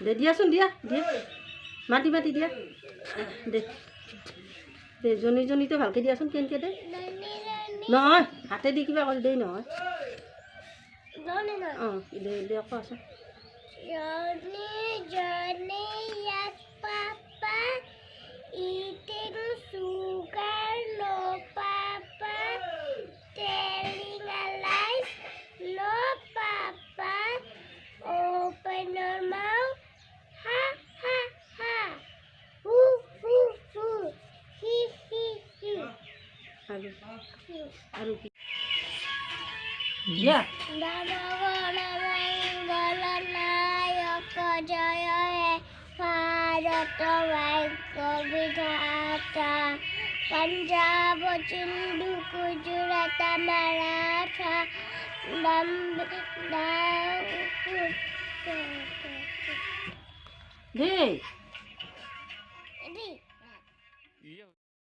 দে দিয়াচোন দিয়া দিয়া মাতি মাতি দিয়া দে দে জনীতো ভালকৈ দিয়াচোন কেনেকৈ দে নহয় হাতে দি কিবা কৰি দেই নহয় অঁ দে দে কোৱাচোন eating sugar, no papa, telling a lie, no papa, open your mouth, ha ha ha, hoo hoo hoo, he he he. আৰু কি দিয়া पंजाब सिंधु गुजरात मराठा দেই